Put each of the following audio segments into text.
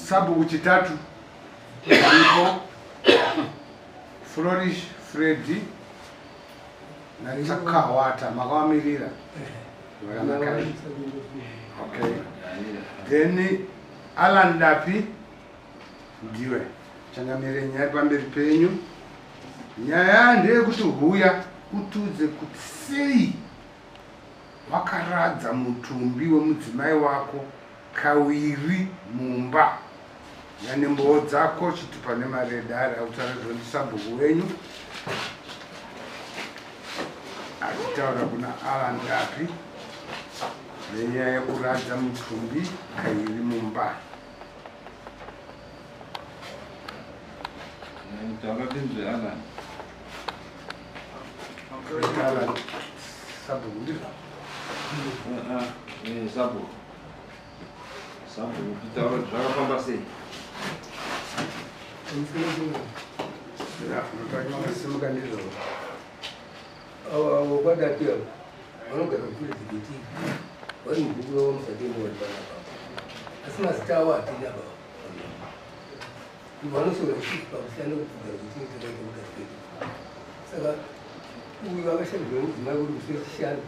sabhuku chitatu iko Flourish Freddy natakawata makawamirira okay then Alan Dapi ndiwe changamire nyaya pamberi penyu nyaya ndeyekuti huya utudze kuti sei wakaradza mutumbi wemudzimai wako kawiri mumba yani mboo dzako chiti pane maredari autarirwa ndisabhuku wenyu achitaura kuna Alan Dapi nenyaya yekuradza mutumbi kawiri mumba. Alan sabhuku ndiro sabhuku kutaura zvakafamba sei unotasimuka ndizvo avo kwadapiwa vanogara kure dzibiti vari mubhuku ravo musadembo vari panapa asi mazita avo hatina bava vanosora pamusiyana kugara kutinitakaitokuda kwedu saka uyu vakashandiswa mudzimai kuri kusure chishanu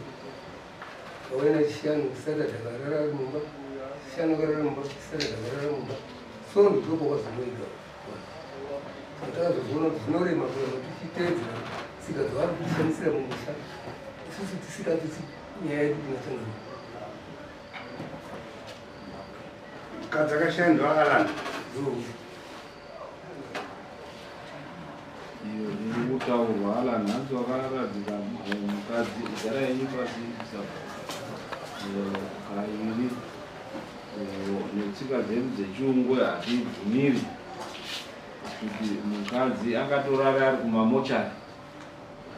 vawaina chishanu kusara dhakarara mumba chishanu karara mumba kusara dhakarara mumba so ndidoko kwazonoita takazoona kuti zvinorema kurema tichiteedzera tsika dzavari kutishandisira mumusha isusu tisikatisi nyaya yedu tinachangana kadzakashandwa Alan iyo ndikutaurwa Alan hanzi wakaradzika mukadzi igara yenyu pasi kairi netsika dzedu dzechirungu hadzibvumiri kuti mukadzi akatorara ari kumamochari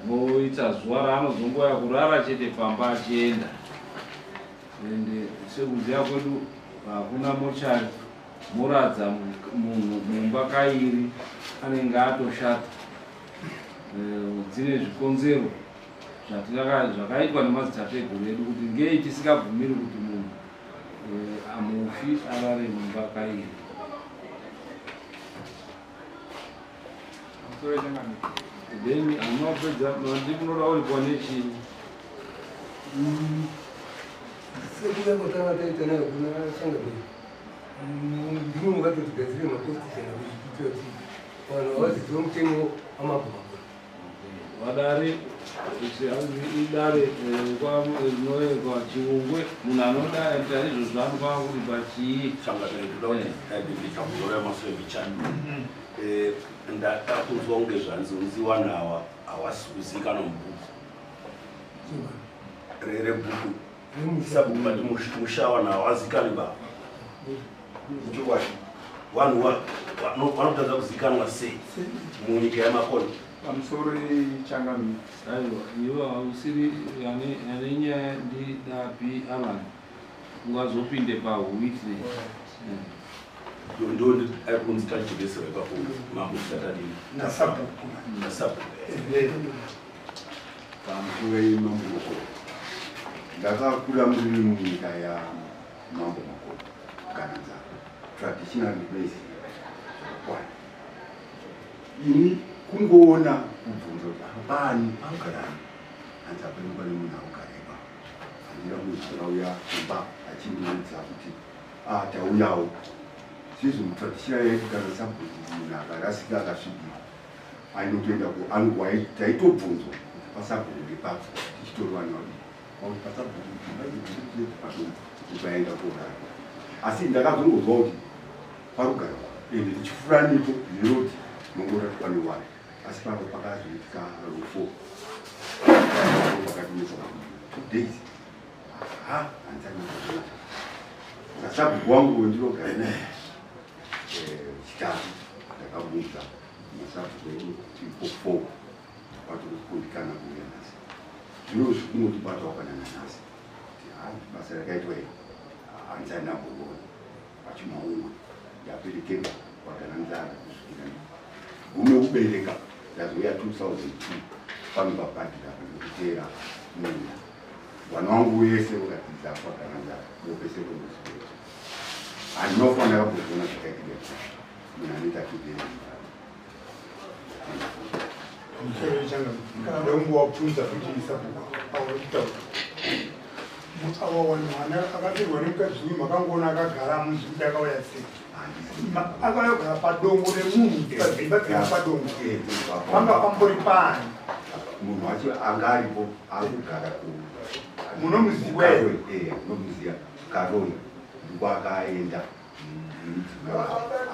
moita zuva raanozongoya kurara chete pamba achienda ende sekuziva kwedu hakuna mochari moradza munhu mumba kairi anenge atoshata dzine zvikonzero zvakaitwa nemadzitateguru edu kuti ngei tisikabvumiri kuti munhu amufi arare mumba kairi. Then anopedza ndikunoda uripo nechii sekuyakotanga taita nayo kuna shangabei ndimo mungatotigadzire maposition kuti vanhu havadzidziwa mutengo wamabhumabhura vadare idare rinoyekwa chirungwe munhu anoda ita izvozvo anofanira kuti pachii ndakakuzwa kunge zvanzi uziwana hawasizikanwa mubhuku rebhuku sabhuku bati mushawana hawazikani baba nchokwadi vanhu vanotadza kuzikanwa sei munyika yamakono pamusoro changamire aiwa iwo hausiri ane nyaya ndidapi Alan ungazopinde pahwitness ndo arikunzi tajekesera ipapo mamusatadini nasabhuku pamusoro yemambo makolo ndakakura muri munyika yamambo makolo kananza traditional place zvakakwana ini kungoona kubvunza kuti apani paugarani hanzi apani pane munhu augareba handira muzvira uya kumba achindinudza kuti tauyawo sizvo traditional yedu kana sabhuku munhu akarasika akasvibira ainotoenda taitobvunzwa kuti pasabhuku ngepapo tichitorwana kuti pasabhuku padumbu kubaenda korara asi ndakazongozwa kuti parugara ende tichifuranipo zvinoti mongorati pane wani asi pano pakazoitika rufo pakatinesa 2 days hanzanaa nasabhuku wangu wendinogara naye chitatu ndakabudza masabhuku edu tipo 4 patikukundikana kuuya nhasi zvino zvikunotibatawo kana nanhasi basa rakaitwa iri hanzanabhuku pachimaumwa yaperekeka kwagananzara kusvikira gume kubereka ndazouya 2002 pano pabhadhira nekutera munhu vana vangu vese vakadzidza kwagananzara vopese kundosipera andinofanira kuzviona zvakaitira munhu anoita kudeni kana ndombowapunza kuti isabuka aurikutaura mwana akapirwa nemukadzi uyu makangoona akagara munzvimbo yakauya sei akayogara padongo remunhu padzimba dziri padongo panga pambori pani munhu wacho anga aripo akugara munomuziva nomuziya karoyi ndiko akaenda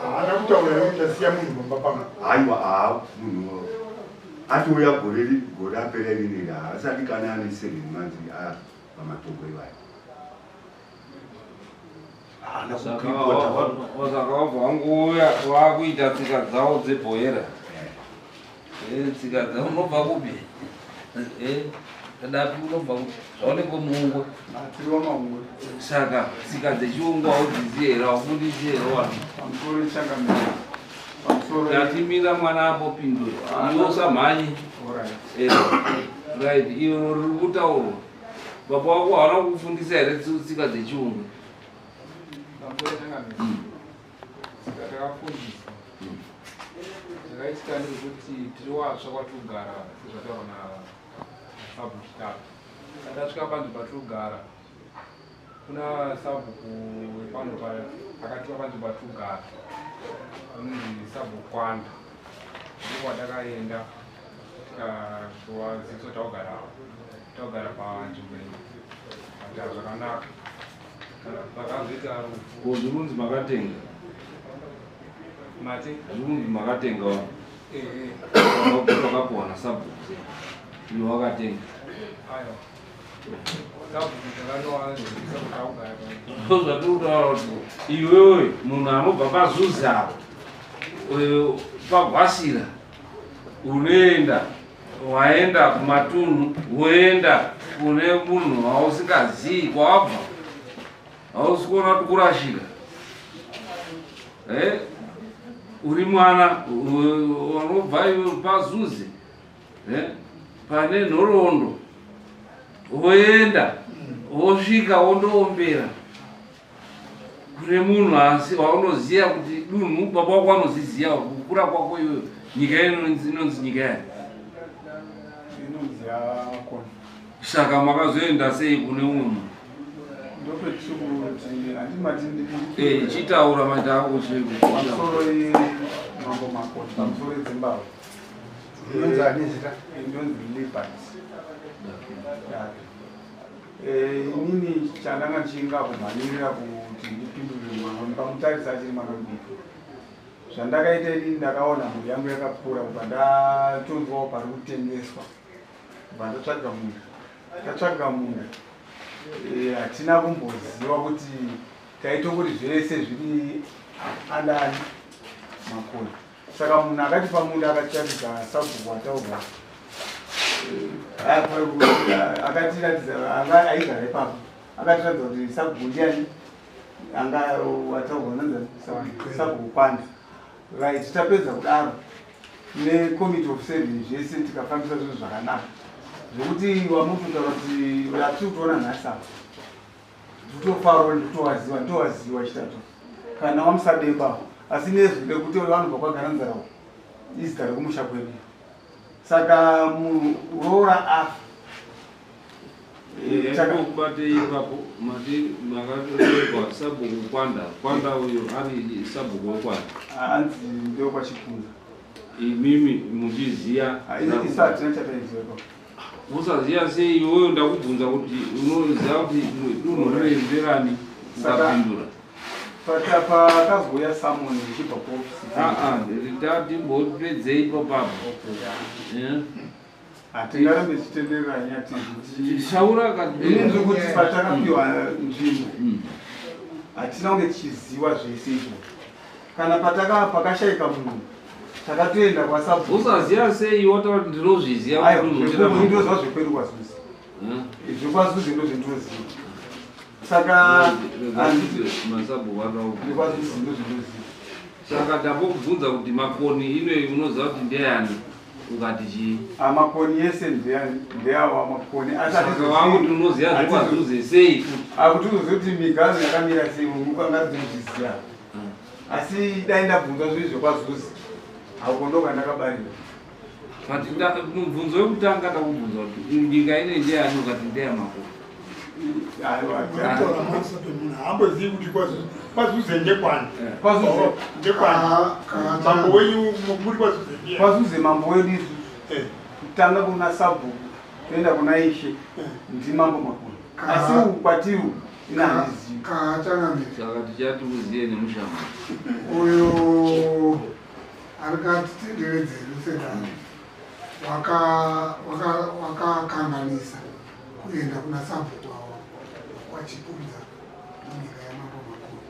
haana kutaura kuti ndasiya munhu pamba pamwe aiwa munhu atouya gore apera rineri asati kana ane 7 manzi pamatombo ivayo saka wabva wangouya wakuita tsika dzawo dzebhoyera tsika dzawo unobva kupi dapi unobva zvaoneko muungwe tiriwa maungwe saka tsika dzechiungu audzizi here aufundisi here wanu pamusoro ichangamira pamusoro yatimira mwana apo pindura iwe usamhanyi right iwe riri kutaurwa baba wako haana kufundisa here tsika dzechiungu takafundisa zvakaitika ndekuti tiri watsva kwatigara sezvataura nasabhuku chitatu tasvika panzvimbo patigara kuna sabhuku wepano paya akatiwa panzvimbo patigara anonzi sabhuku kwanda ndipo wadakaenda tikashuwa ziso taugara panzvimbo iyi ata zvakanaka pakazoita rufu zvirunzi makatenga mati zvirunzi makatenga wakapuwa nasabhuku iwe wakatenga aiwa sabhuku takanowa sabhuku zvatiutaura kuti iwewe munhu anobva pazuza pagwasira unoenda waenda kumatunhu woenda kune munhu wausingazii kwabva hausi kuona kuti kurashika uri mwana unobva pazuze pane nhoroondo woenda wosvika wondoombera kune munhu asi waunoziva kuti dunhu baba wako anoziziva kukura kwako iweyo nyika inonzi nyika yani inonzi yakona saka makazoenda sei kune umwe munhu ndopetikuti handimatindii chitaura mata ako pamusoro mambo makoni pamusoro edzimbabwe inonzi ani zita inonzi liberty inini chandanga ndichingakumhanirira kuti ndipindure pamutarisa achiri mwana mudiki zvandakaita inini ndakaona mhuri yangu yakapfuura kubva ndatonzwawo pari kutengeswa kubva ndatsvaga munda hatina kumboziva kuti taito kuti zvese zviri andani makoni saka munhu akati pamunda akatitsvakidza sabhuku wataugara akatiratidza anga aigara ipapo akatiratidza kuti sabhuku ndiani anga wataugara nanzani sabhuku kwanda right tapedza kudaro necommittee of service zvese tikafambisa zvinhu zvakanaka zvokuti wamutotaura kuti atiri kutoona nhasi apa nditofarwa nditowaziwa chitatu kana wamusadeba asi nezvide kuti vanobva kwagara nzara izita rekumusha kwedu saka munhu roora afa takakubate ipapo mati makatorerwa sabhuku kwanda uyo ari sabhuku wekwanda anzi ndewokwachikunda imimi muchiziya isati nachataiziwa usaziya sei iweyo ndakubvunza kuti unoziva kuti dunhu rirenzerani ukapindura pakazouya samoni ichibva kuofisi tatimbopedzei ipapapo hatingarambe tichitenderera nyati shaura inzvi kuti patakapiwa nzvimbo hatina kunge tichiziva zvese izvo kana pakashayika munhu takatoenda kwasabhuku usaziya sei wataura kuti ndinozviziva ndinoziva zvekwedu kwazuzi zvekwazuzi ndozvendinoziva saka masabhuku ndekwazuzi ndozvendinoziva saka ndambokubvunza kuti makoni inoyi unoziva kuti ndeyani ukati chii amakoni ese ndeawo amakoni wangu tunoziya zvikwazuze sei akutiuze kuti migazi yakamira sei mukangadzimuziziya asi dai ndabvunzwa zviri zvekwazuzi aukondoka ndakabarira mubvunzo wekutanga takubvunza kuti nyika ine ndeyani ukati ndeyamakoni hambozivi kuti kwazuze ndekwani mambo wenyu muri kwazuze mambo wedu isu kutanga kuna sabhuku toenda kuna ishe ndi mambo makoni asi ukwatiru inanizivi saka tichati uziye nemushamba uyo arikatitenderedzeri sedani wakakanganisa kuenda kuna sabhuku wavo wachipudza munyika yamambo makuru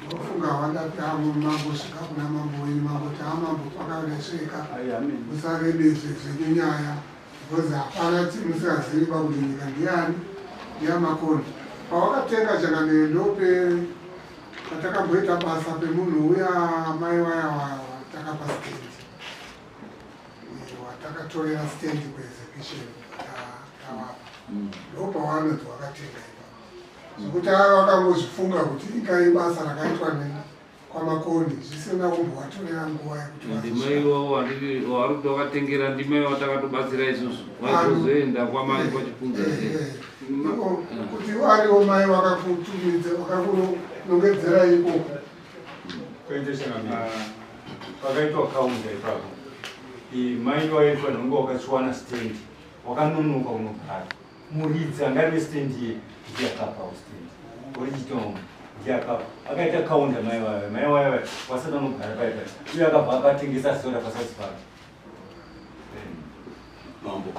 ndofunga wandati mambosvika kuna mambo wenyu mamboti amambo pakaresveka musarebezve zvenyu nyaya because hapana musingazivi pakuti nyika ndiyani ndiyamakoni pawakatenga changanei ndope patakamboita basa pemunhu uya mai waya watakapa stendi watakatorera stendi kuexecution tawapa ndopawanonzi wakatenga ipa zvokuti wakangozvifunga kuti ikai basa rakaitwa kwamakoni zvisina kumbowatorera nguva yekuti ndima iwo wari kuti wakatengera ndima iwo watakatobatsira isusu waizozoenda kwamai kwachipunza kuti variwo mai vakakutumidza vakakunongedzera ikoko pakaitwa kaunza ipapo mai waitwa nonge wakatswana stendi wakanonoka unogara muridzi angarive stendi ye ndiyakapawo stendi orichitonga ndiyakapa akaita kaunda mai wayo wasada unogara paipai uye akabva akatengesa soda pasasi pake mambo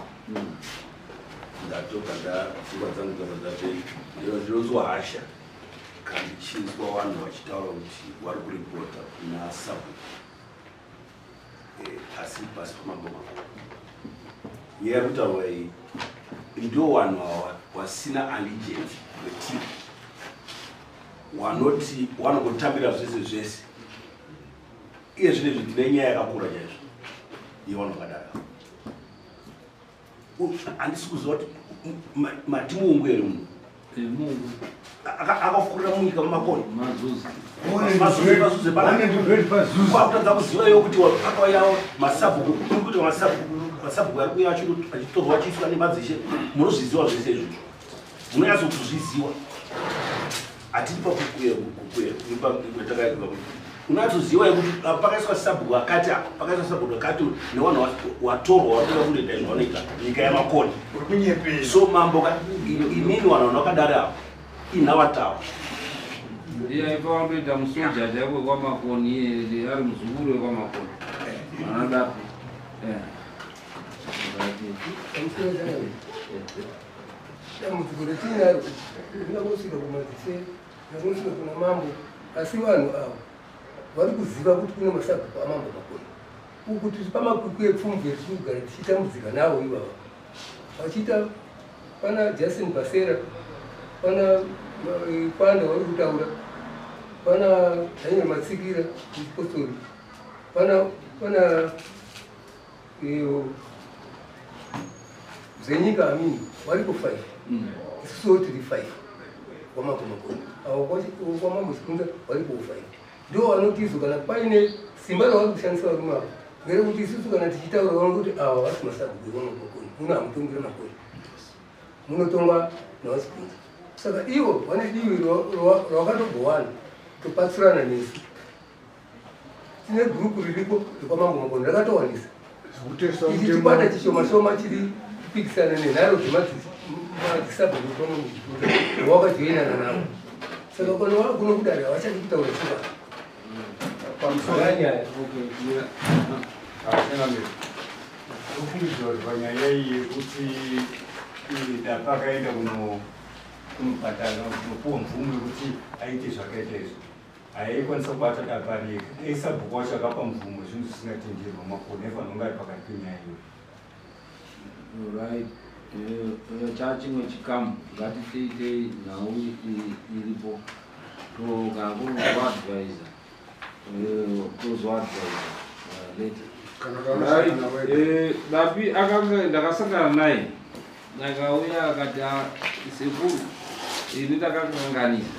ndatoka ndapfungwa dzangu dzabva ndinozwahasha kandichinzwa vanhu vachitaura kuti vari kuripota kuna sabhuku asi pasi pamambo makuru yari kutaura iyi ndo vanhu ava vasina allegiant wetimu wanoti vanongotambira zvese zvese iye zvinezvi tine nyaya yakakura chaizvo yevanhu vakadara handisi kuziva kuti matimu ungu here munhu akafukurira munyika mumakoni mazuze panakutadza kuziva iwo kuti akauyawo masabhuku kuti masabhuku ari kuya achitorwa achiiswa nemadzishe munozviziva zvese izvozvo munonyatso kuzviziva hatiri pakukwetakaika unatsoziva yekuti pakaiswa sabhuku akati pakaiswa sabhuku akati nevanhu watorwa watoda kunoita izvo vanoita nyika yamakoni so mambo inini vanhu vakadari avo inavatawa ipa wandoita musoja chaiko kwamakoni ari muzukuru wekwamakoni anadapo dambudziko retinaro rinangosvika kumadzise ringosvika kuna mambo asi vanhu ava vari kuziva kuti kune masabhuku amambo makoni ukuti pamakwikwi epfumvu yetiri kugara tichitambudzika navo ivava vachiita pana Justin Basera pana kwanda vari kutaura pana Daniel Matsikira muchipostori pana zenyika amini vari ku 5 isusuwo tiri 5 kwamambo makoni avo kwamambo chikunza vari ku 5 ndo vanotizo kana paine simba ravari kushandisa varume avo ngerekuti isusu kana tichitaura vaona kuti ava vasi masabhuku evamambo makoni muno hamutongira makoni munotonga navachikunza saka ivo vane divi ravakatogowani topatsirana nesu tine gurupu riripo rekwamambo makoni rakatowanisa ichi chikwata chishoma shoma chiri kupikisana nenharo dzemadzisabhuku kwamambo chikunza wakajoinana navo saka kana vari kuno kudari havachadi kutaura chiva pamusanyaya ufungidzwa panyaya iyi yekuti pakaenda kunobhatana kunopuwa mvumo yekuti aite zvakaita izvo haikwanisa kubata dapari esabhuku wacho akapa mvumo zvinhu zvisingatenderwa makoni efanonga ari pakati penyaya iyo right chachimwe chikamu ngatiteite nhau iripo kana kuri kuadvisa tozoadvisa later Dapi akanga ndakasangana naye ndakauya akati sekuru ini ndakakanganisa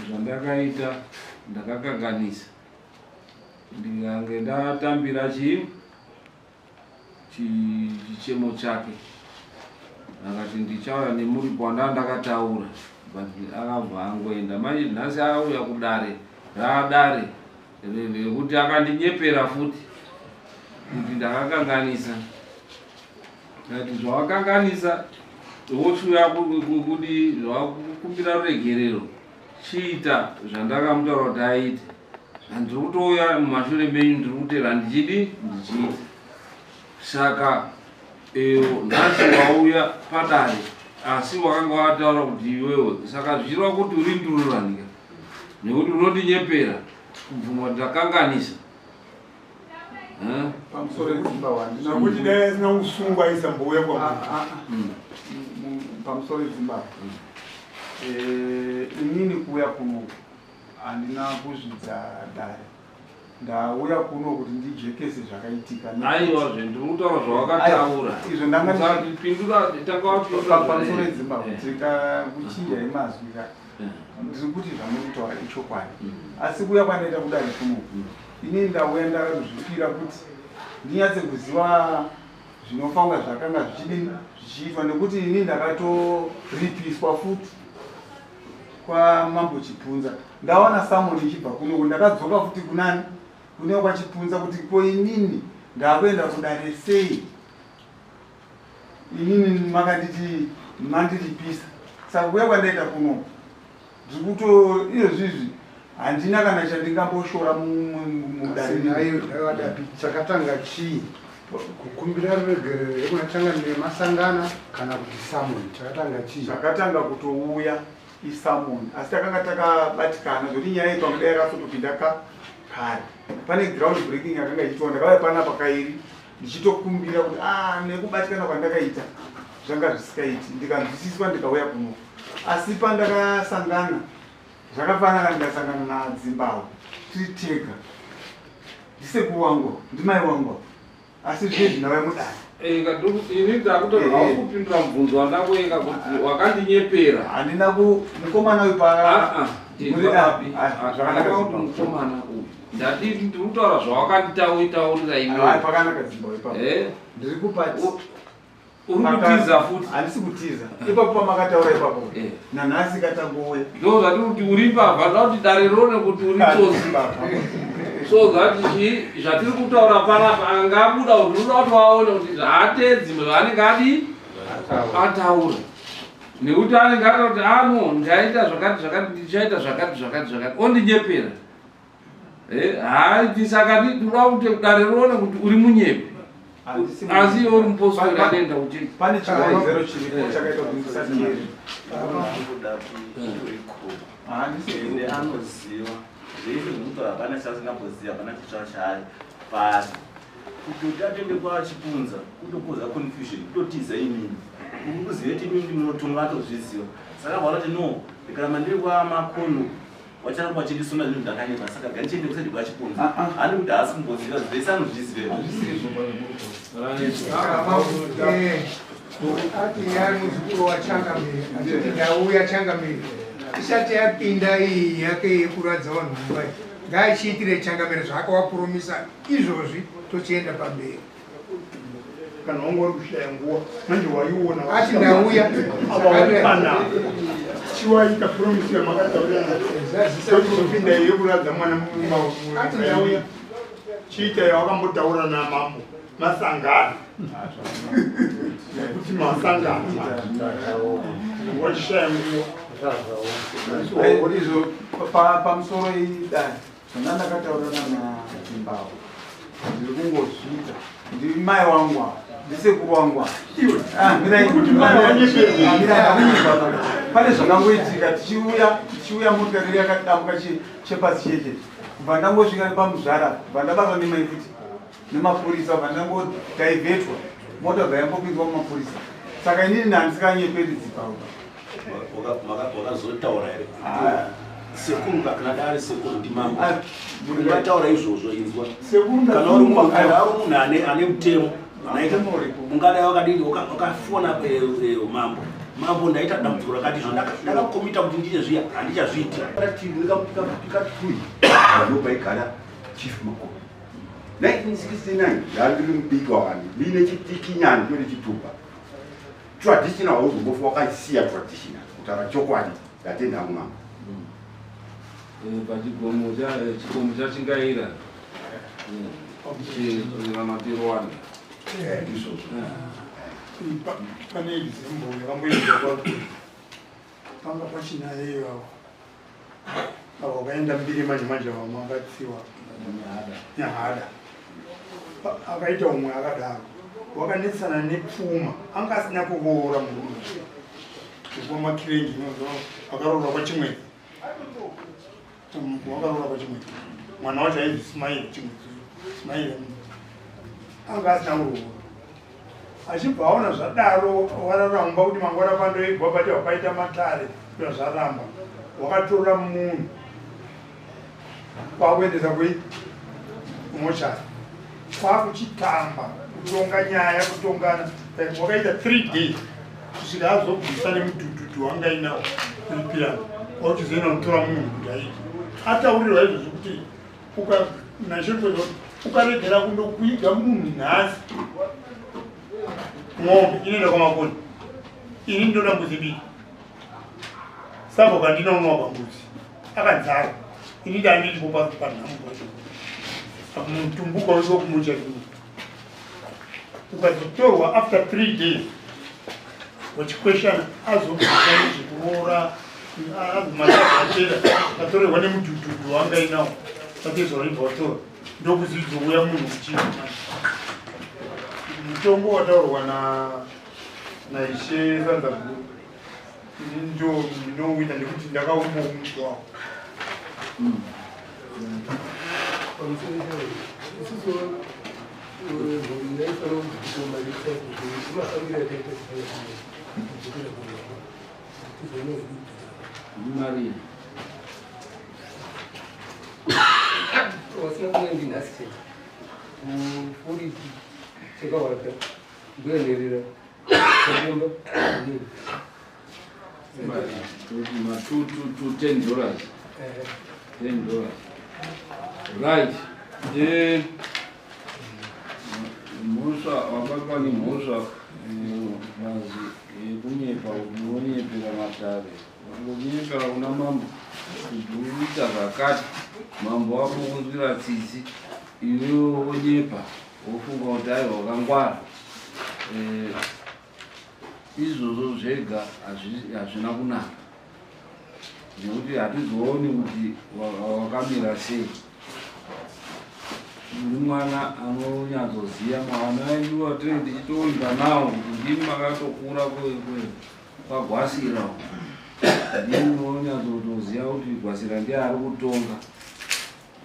zvandakaita ndakakanganisa ndikange ndatambira chichemo chake akati ndichauya nemuripo wandandakataura akabva angoenda manje nhasi auya kudare raadare rekuti akandinyepera futi kuti ndakakanganisa ati zvavakanganisa wochuya kuti zvavakukumbira ruregerero chiita zvandakamutaura kuti aite handiri kutouya mumashure menyu ndiri kutera ndichidi ndichiita saka nhasi wauya padare asi wakanga wataura kuti iwewe saka zvichireva kuti uri ndururanika nekuti unondinyepera kubvuma ndakanganisa pamusoro edzimba wandina kuti dai asina kusungwa isambouya pamusoro edzimba inini kuuya kuno handina kuzvidza dare ndauya kuno kuti ndijekese zvakaitika aiwa zvendimutaura zvawakataura izvo ndangapindura pamusoro edzimba tika kuchinja emazwi ndiri kuti zvamuritaura ichokwadi asi kuya kwandaita kudari kuno inini ndauya ndakazvipira kuti ndinyatse kuziva zvinofanga zvakanga zvichiitwa nekuti inini ndakatoripiswa futi kwamambo Chipunza ndawana samoni ichibva kuno ndakadzoka futi kunani kune kwachipunza kuti ko inini ndakuenda kudare sei inini makanditi mandiripisa saka kuya kwandaita kuno ndikuto izvozvizvi handina kana chandingamboshora mudare chakatanga chii kukumbira ruregerero rekunatanga nemasangana kana kuti samoni chakatanga chii zvakatanga kutouya isamoni asi takanga takabatikana zvoti nyaya yedu angada yakasotopinda kare pane ground breaking yakanga ichiitwa ndakauya panapa kairi ndichitokumbira kuti nekubatikana kwandakaita zvanga zvisikaiti ndikanzwisiswa ndikauya kuno asi pandakasangana zvakafanana ndikasangana nadzimbao titega ndisekuru wangu ndimai wangu asi zvinezvi ndavai mudare ini ndakutoa kupindura mubvunzo wandakuenga kuti wakandinyepera handina mukomana uyu zvakanaka kuti mukomana uyu ndati ndiri kutaura zvawakanditaurira iwe pakanaka dzimbao ipapo ndiri kupati uri kutiza futi handisi kutiza ipapo pamakataura ipapo nanhasi katangouya ndo zvati kuti uri pabva kuti dare rone kuti uri tsozi so zvati zvatiri kutaura panapa angabuda kuti unoda kuti waone kuti zvaatedzi zvaanenge adi ataura nekuti anenge ata kuti ndaita zvakati zvakati ndichaita zvakati zvakati zvakati ondinyepera hai saka ndinoda kuti dare rone kuti uri munyepe asi iwe uri mupostori adenda uchi pane chigaizero chiripo chakaita kuti ndisatieri ende anoziva zvese zvinotaura hapana chasingamboziva hapana chichava chaayo basi kutoti atende kwachipunza kutokoza confusion kutotiza imini kuziva kuti imini munotonga atozviziva saka vanoti no ndikaramba ndiri kwamakono wacharamba wachindisona zvinhu ndakanyepa saka gari chiende kusati kwachipunza hani kuti haasi kumboziva zvese anozviziva ati yari muzukuru wachangamiri atiti ndauya changamiri isati yapinda iyi yake yekuradza vanhu mumba ngaachiitire changamiri zvaakawapuromisa izvozvi tochienda pamberi kana wangu wari kushaya nguva manje waiona ati ndauya chiwaita promisiwa makatauratochizopinda yekuradza mwana ati ndauya chiita yawakambotaura namambo masangano kuti masangano wachishaya nguva izvo pamusoro idare zvandandakataurana nadzimbao ndiri kungozviita ndiri mai wangu ndisekuru wangu pane zvakangoitika tichiuya motikari yakadambuka chepasi cheche kubva ndangosvika pamuzvara kubva ndabatwa nemai futi nemapurisa kubva ndangodhaivhetwa mota dzaimbopinzwa mumapurisa saka inini handisikanyeperidzi pauka wakazotaura here sekuru kana dare sekuru ndimambo mungataura izvozvo inzwa sekuru kana uri munhu ane mutemo ungada wakadini wakafona mambo ndaita dambudziko rakati izvo ndakakomita kuti ndiite zviya handichazviita vanobva igara chief makore 1969 ndandiri mubiki wakani line chitikinyani kwene chitupa traditional hauzombofa wakaisiya traditional kutaura chokwadi ndatenda mumambo pachikomo chachingaira ramatirwana pane example yakamboiwa panga pachina iyo avo vakaenda mbiri manje manje vamwe akatsiwa nyahada akaita umwe akadaro wakanetsana nepfuma anga asina kuvoora munhu ikuwa makirengi akaroorwa pachimwedzi wakaroorwa pachimwedzi mwana wacho aizi smail chimwedzi smail anga asina kuroora achibva aona zvadaro wararamba kuti mangwana pandoigwa pati wapaita matare kuda zvaramba wakatora munhu kwakuendesa kumochari kwakuchitamba kutonga nyaya kutongana wakaita 3 days kusvika azobvisa nemutututu wangainawo kuripirana wakuchizoenda kutora munhu kuti aiti ataurirwa izvozvo kuti nashoto ukaregera kundokuiga munhu nhasi ng'ombe inoenda kwamakoni ini ndoda mbuzi biki saka kandinonowa pambuzi akanzara ini ndandiripo panhambo mutumbuka wekumucha ukazotorwa after 3 days wachikweshana azobvisana zvekuroora azomaatera atorerwa nemutututu wangainawo sakezvaibva watora ndokuzizouya munhu uchii mutombo wataurwa naishe sanzaburu ndo ndinouita nekuti ndakauma umuti wavo Maria. Wasina kuendi nasi. Furi cheka waka. Bwenelera. Kagomba. Ma $10. $10. Right. Mhosva wapapa ni mhosva mazi kunyepa unonyepera matare unonyepera una mambo kuti uita zvakati mambo wako unzwira tsitsi iwe wonyepa wofunga kuti aiwa wakangwara izvozvo zvega hazvina kunaka nekuti hatizooni kuti wakamira sei uri mwana anonyatsoziva mwana edu watinenge tichitoimba nawo kuti ndimi makatokura kwagwasira ndimi unonyatsotoziva kuti gwasira ndiye ari kutonga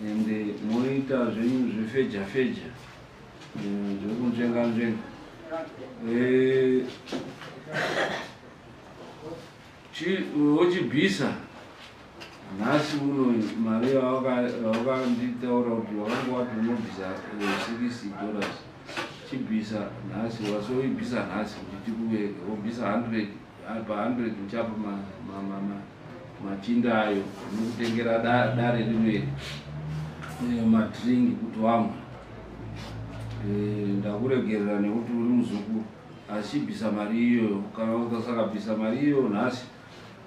ende moita zvenyu zvefeja feja zvekunzvenga nzvenga wochibvisa nhasi uno mari yawakanditaura kuti wakanga wati unobvisa $60 chibvisa nhasi wasoibvisa nhasi kuti tikuveke wobvisa 100 pa100 uchapa machinda ayo unokutengera dare rimwe madhiringi kuti wamwe ndakuregerera nekuti uri muzukuru achibvisa mari iyoyo kana ukasakabvisa mari iyoyo nhasi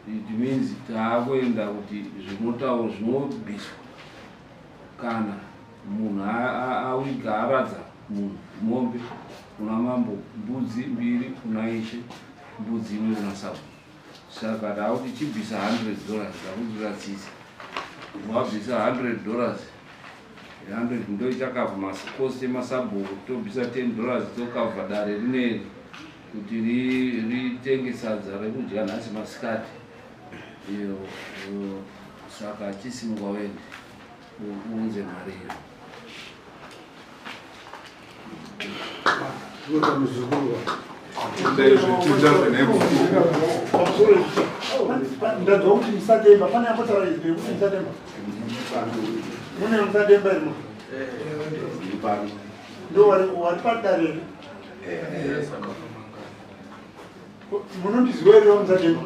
it means taakuenda kuti zvinotawo zvinobviswa kana munhu awiga aradza munhu mombe kuna mambo mbudzi 2 kuna ishe mbudzi 1 kuna sabu saka taakuti chibvisa $100 ndakudzira tsitsi wabvisa $100 $100 ndo ichakabva makosti emasabhuku tobvisa $10 tokabva dare rineri kuti ritenge sadza rekudya nhasi masikati iyo saka chisimwa wende uunze mari iyo kuota muzukuru ndadzwa kuti musademba pane apotauraizve kuti musademba mune musademba irimo ndo wari padare munondiziwa iriwo musademba